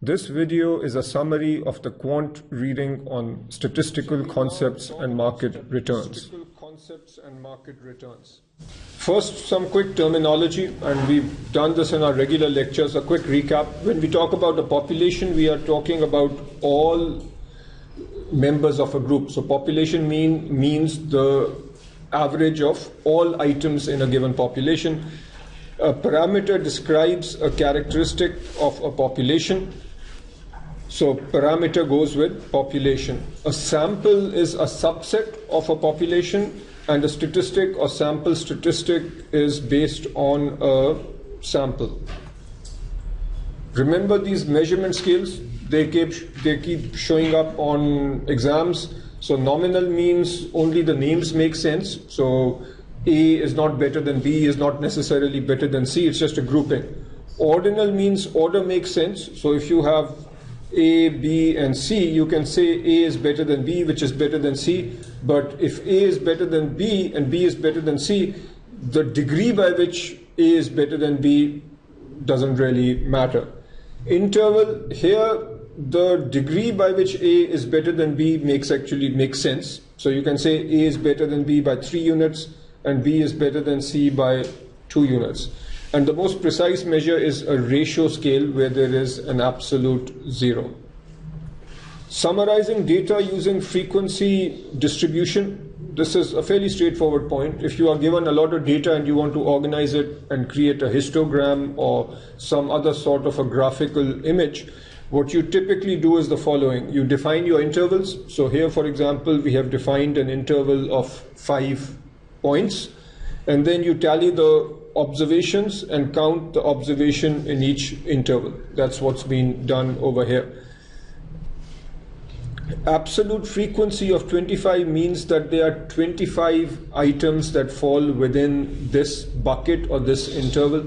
This video is a summary of the quant reading on statistical concepts and market returns. First, some quick terminology, and we've done this in our regular lectures. A quick recap. When we talk about a population, we are talking about all members of a group. So population means the average of all items in a given population. A parameter describes a characteristic of a population. So parameter goes with population. A sample is a subset of a population, and a statistic or sample statistic is based on a sample. Remember these measurement scales? They keep showing up on exams. So nominal means only the names make sense. So A is not better than B, is not necessarily better than C, it's just a grouping. Ordinal means order makes sense. So if you have A, B, and C, you can say A is better than B, which is better than C. But if A is better than B and B is better than C, the degree by which A is better than B doesn't really matter. Interval, here the degree by which A is better than B makes sense. So you can say A is better than B by 3 units and B is better than C by 2 units. And the most precise measure is a ratio scale where there is an absolute 0. Summarizing data using frequency distribution. This is a fairly straightforward point. If you are given a lot of data and you want to organize it and create a histogram or some other sort of a graphical image, what you typically do is the following. You define your intervals. So here, for example, we have defined an interval of 5 points, and then you tally the observations and count the observation in each interval. That's what's been done over here. Absolute frequency of 25 means that there are 25 items that fall within this bucket or this interval.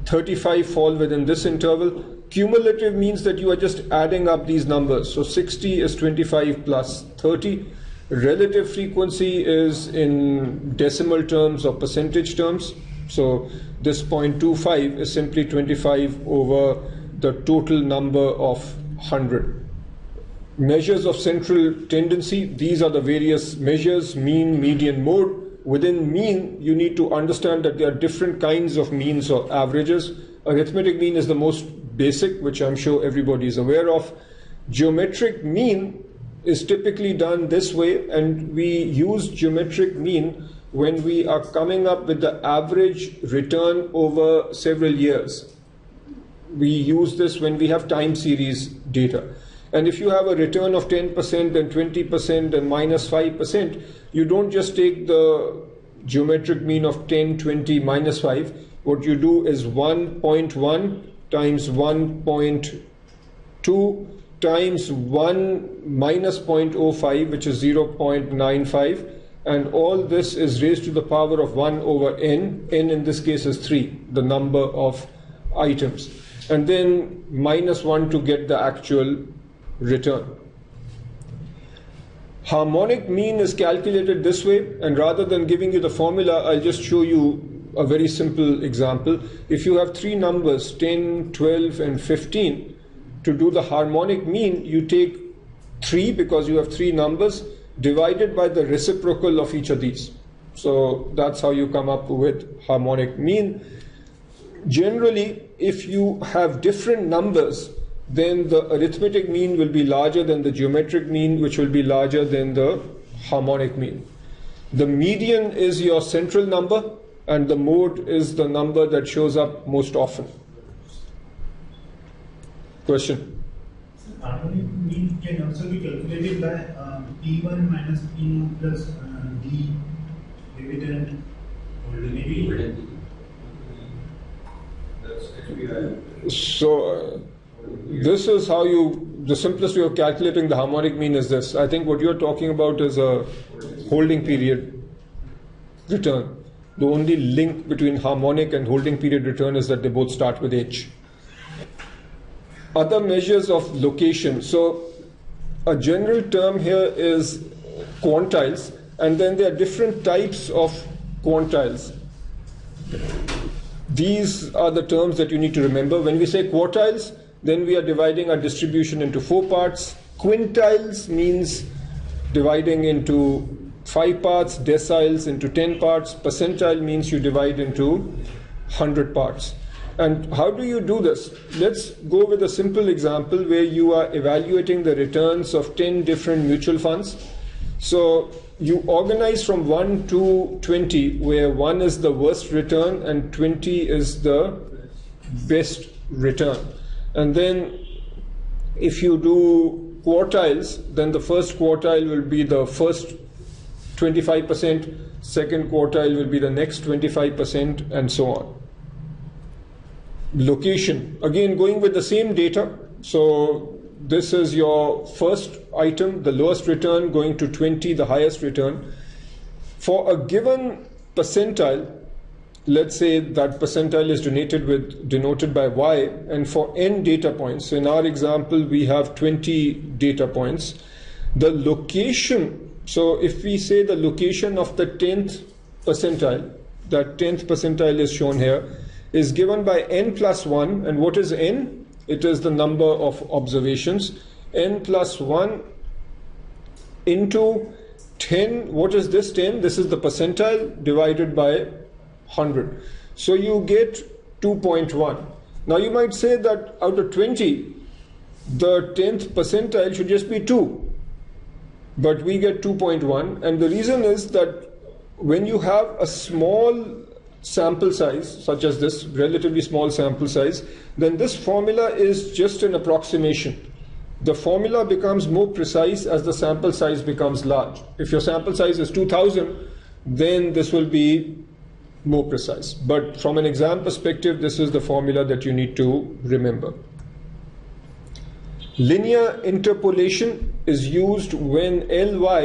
35 fall within this interval. Cumulative means that you are just adding up these numbers. So 60 is 25 plus 30. Relative frequency is in decimal terms or percentage terms. So this 0.25 is simply 25 over the total number of 100. Measures of central tendency. These are the various measures: mean, median, mode. Within mean, you need to understand that there are different kinds of means or averages. Arithmetic mean is the most basic, which I'm sure everybody is aware of. Geometric mean is typically done this way, and we use geometric mean when we are coming up with the average return over several years. We use this when we have time series data. And if you have a return of 10% and 20% and minus 5%, you don't just take the geometric mean of 10, 20, minus 5. What you do is 1.1 times 1.2 times 1 minus 0.05, which is 0.95. And all this is raised to the power of 1 over n. N in this case is 3, the number of items. And then minus 1 to get the actual return. Harmonic mean is calculated this way, and rather than giving you the formula, I'll just show you a very simple example. If you have 3 numbers, 10, 12, and 15, to do the harmonic mean, you take 3, because you have 3 numbers, divided by the reciprocal of each of these. So that's how you come up with harmonic mean. Generally, if you have different numbers, then the arithmetic mean will be larger than the geometric mean, which will be larger than the harmonic mean. The median is your central number, and the mode is the number that shows up most often. Question? Harmonic mean can also be calculated by P1 minus P2 plus D dividend maybe. So this is how the simplest way of calculating the harmonic mean is this. I think what you're talking about is a holding period return. The only link between harmonic and holding period return is that they both start with H. Other measures of location. So a general term here is quantiles, and then there are different types of quantiles. These are the terms that you need to remember. When we say quartiles, then we are dividing our distribution into 4 parts. Quintiles means dividing into 5 parts, deciles into 10 parts, percentile means you divide into 100 parts. And how do you do this? Let's go with a simple example where you are evaluating the returns of 10 different mutual funds. So you organize from 1 to 20, where 1 is the worst return and 20 is the best return. And then if you do quartiles, then the first quartile will be the first 25%, second quartile will be the next 25%, and so on. Location, again going with the same data. So this is your first item, the lowest return, going to 20, the highest return. For a given percentile, let's say that percentile is denoted by y, and for n data points, so in our example we have 20 data points, the location, so if we say the location of the 10th percentile, that 10th percentile is shown here, is given by n plus 1, and what is n? It is the number of observations. N plus 1 into 10, what is this 10? This is the percentile divided by 100. So you get 2.1. Now you might say that out of 20, the 10th percentile should just be 2. But we get 2.1, and the reason is that when you have a small sample size, such as this relatively small sample size, then this formula is just an approximation. The formula becomes more precise as the sample size becomes large. If your sample size is 2000, then this will be more precise. But from an exam perspective, this is the formula that you need to remember. Linear interpolation is used when Ly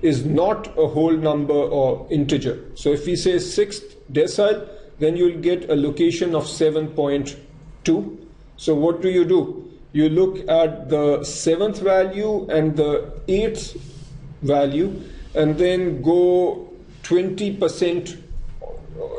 is not a whole number or integer. So if we say 6th decile, then you'll get a location of 7.2. So what do? You look at the 7th value and the 8th value, and then go 20%,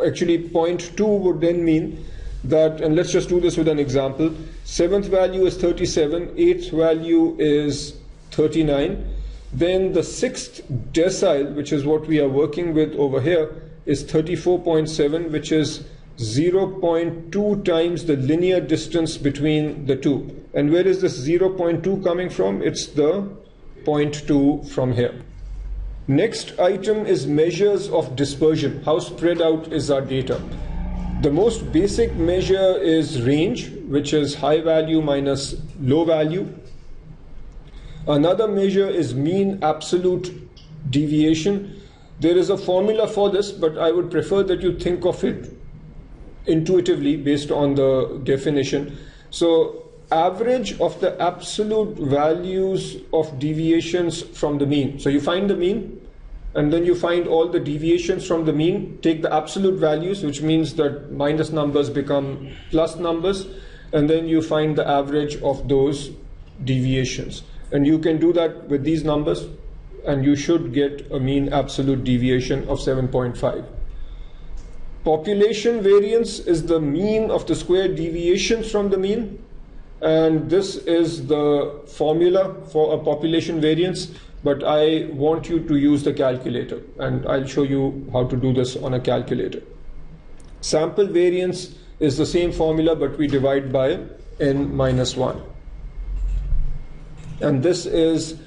actually 0.2 would then mean that, and let's just do this with an example, 7th value is 37, 8th value is 39, then the 6th decile, which is what we are working with over here, is 34.7, which is 0.2 times the linear distance between the two. And where is this 0.2 coming from? It's the 0.2 from here. Next item is measures of dispersion. How spread out is our data? The most basic measure is range, which is high value minus low value. Another measure is mean absolute deviation. There is a formula for this, but I would prefer that you think of it intuitively based on the definition. So average of the absolute values of deviations from the mean. So you find the mean, and then you find all the deviations from the mean, take the absolute values, which means that minus numbers become plus numbers, and then you find the average of those deviations. And you can do that with these numbers, and you should get a mean absolute deviation of 7.5. Population variance is the mean of the squared deviations from the mean, and this is the formula for a population variance, but I want you to use the calculator, and I'll show you how to do this on a calculator. Sample variance is the same formula, but we divide by n minus 1. And this is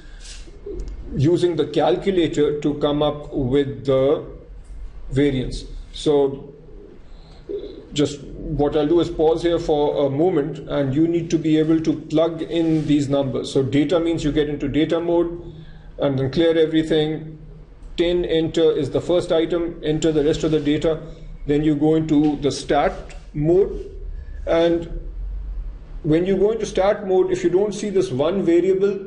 using the calculator to come up with the variance. So just what I'll do is pause here for a moment, and you need to be able to plug in these numbers. So data means you get into data mode and then clear everything. 10 enter is the first item, enter the rest of the data. Then you go into the stat mode, and when you go into stat mode, if you don't see this one variable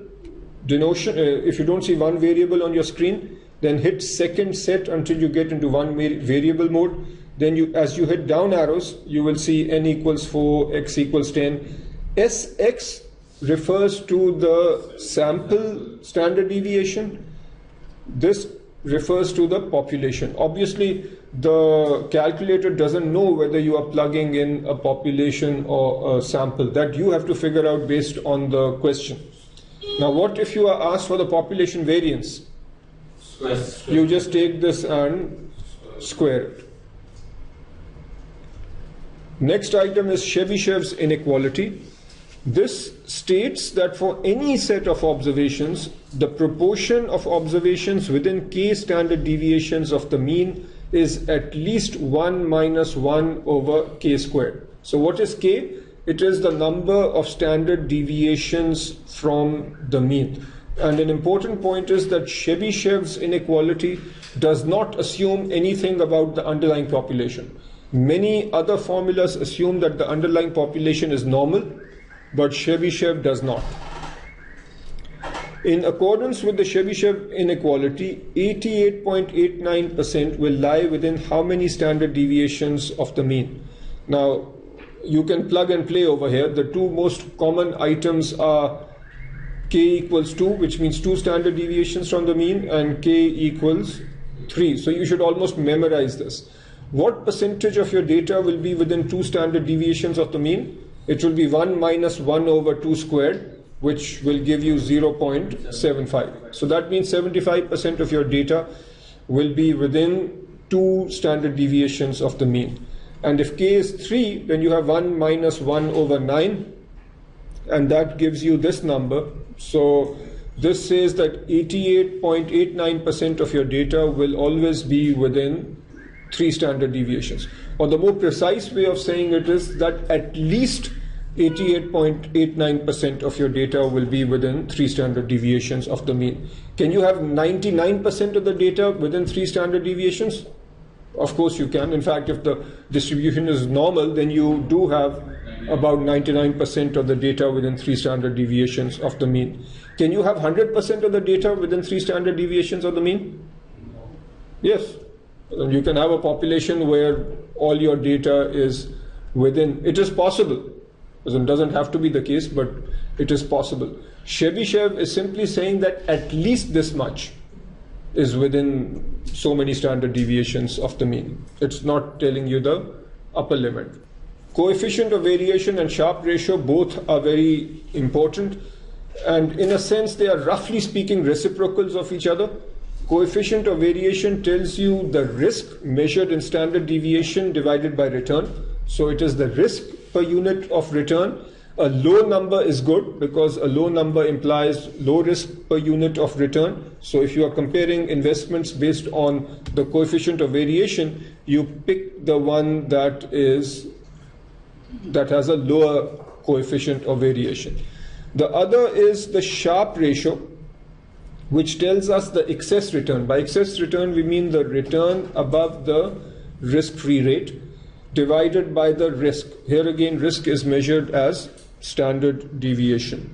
denotation, if you don't see one variable on your screen, then hit second set until you get into one variable mode. Then you, as you hit down arrows, you will see n equals 4, x equals 10. Sx refers to the sample standard deviation. This refers to the population. Obviously, the calculator doesn't know whether you are plugging in a population or a sample. That you have to figure out based on the question. Now, what if you are asked for the population variance? You just take this and square it. Next item is Chebyshev's inequality. This states that for any set of observations, the proportion of observations within k standard deviations of the mean is at least 1 minus 1 over k squared. So what is k? It is the number of standard deviations from the mean. And an important point is that Chebyshev's inequality does not assume anything about the underlying population. Many other formulas assume that the underlying population is normal, but Chebyshev does not. In accordance with the Chebyshev inequality, 88.89% will lie within how many standard deviations of the mean? Now, you can plug and play over here. The two most common items are k equals 2, which means 2 standard deviations from the mean, and k equals 3. So you should almost memorize this. What percentage of your data will be within 2 standard deviations of the mean? It will be 1 minus 1 over 2 squared, which will give you 0.75. So that means 75% of your data will be within 2 standard deviations of the mean. And if k is 3, then you have 1 minus 1 over 9, and that gives you this number. So this says that 88.89% of your data will always be within 3 standard deviations. Or the more precise way of saying it is that at least 88.89% of your data will be within 3 standard deviations of the mean. Can you have 99% of the data within 3 standard deviations? Of course you can. In fact, if the distribution is normal, then you do have about 99% of the data within 3 standard deviations of the mean. Can you have 100% of the data within 3 standard deviations of the mean? Yes. You can have a population where all your data is within. It is possible. It doesn't have to be the case, but it is possible. Chebyshev is simply saying that at least this much is within so many standard deviations of the mean. It's not telling you the upper limit. Coefficient of variation and Sharpe ratio both are very important, and in a sense they are roughly speaking reciprocals of each other. Coefficient of variation tells you the risk measured in standard deviation divided by return. So it is the risk per unit of return. A low number is good because a low number implies low risk per unit of return. So if you are comparing investments based on the coefficient of variation, you pick the one that has a lower coefficient of variation. The other is the Sharpe ratio, which tells us the excess return. By excess return, we mean the return above the risk-free rate divided by the risk. Here again, risk is measured as standard deviation.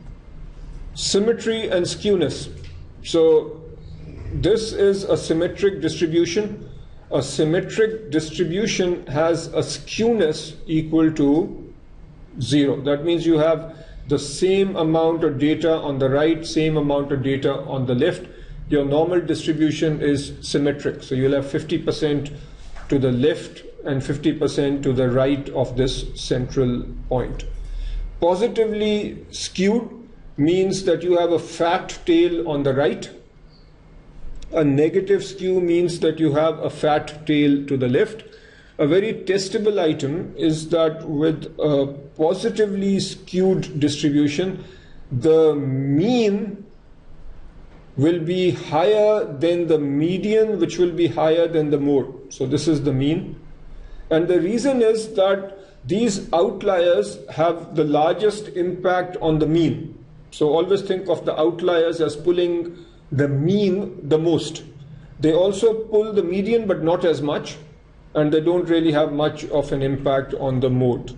Symmetry and skewness. So this is a symmetric distribution. A symmetric distribution has a skewness equal to 0. That means you have the same amount of data on the right, same amount of data on the left. Your normal distribution is symmetric. So you'll have 50% to the left and 50% to the right of this central point. Positively skewed means that you have a fat tail on the right. A negative skew means that you have a fat tail to the left. A very testable item is that with a positively skewed distribution, the mean will be higher than the median, which will be higher than the mode. So this is the mean. And the reason is that these outliers have the largest impact on the mean. So always think of the outliers as pulling the mean the most. They also pull the median, but not as much, and they don't really have much of an impact on the mode.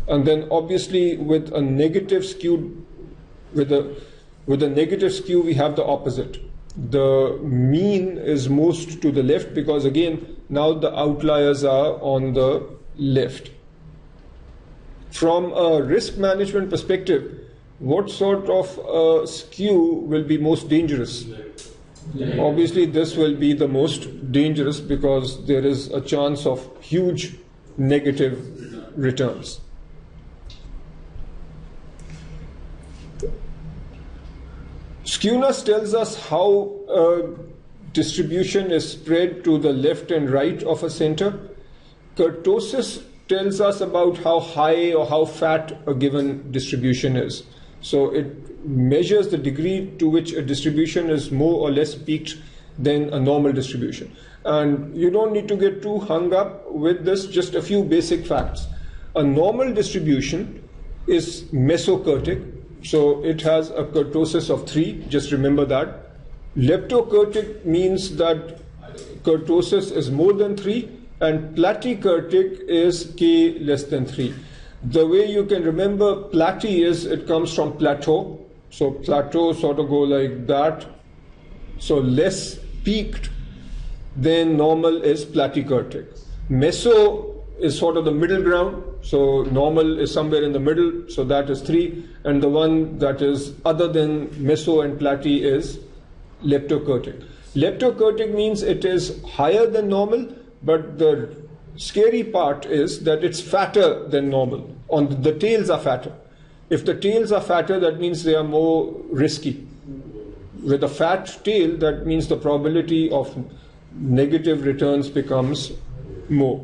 And then obviously with a negative skew, with a negative skew, we have the opposite. The mean is most to the left because again, now the outliers are on the left. From a risk management perspective, what sort of skew will be most dangerous? Obviously, this will be the most dangerous because there is a chance of huge negative returns. Skewness tells us how a distribution is spread to the left and right of a center. Kurtosis tells us about how high or how fat a given distribution is. So it measures the degree to which a distribution is more or less peaked than a normal distribution. And you don't need to get too hung up with this, just a few basic facts. A normal distribution is mesokurtic, so it has a kurtosis of 3, just remember that. Leptokurtic means that kurtosis is more than 3, and platykurtic is k less than 3. The way you can remember platy is it comes from plateau. So plateau sort of go like that. So less peaked than normal is platykurtic. Meso is sort of the middle ground. So normal is somewhere in the middle. So that is 3. And the one that is other than meso and platy is leptokurtic. Leptokurtic means it is higher than normal, but the scary part is that it's fatter than normal. The tails are fatter. If the tails are fatter, that means they are more risky. With a fat tail, that means the probability of negative returns becomes more.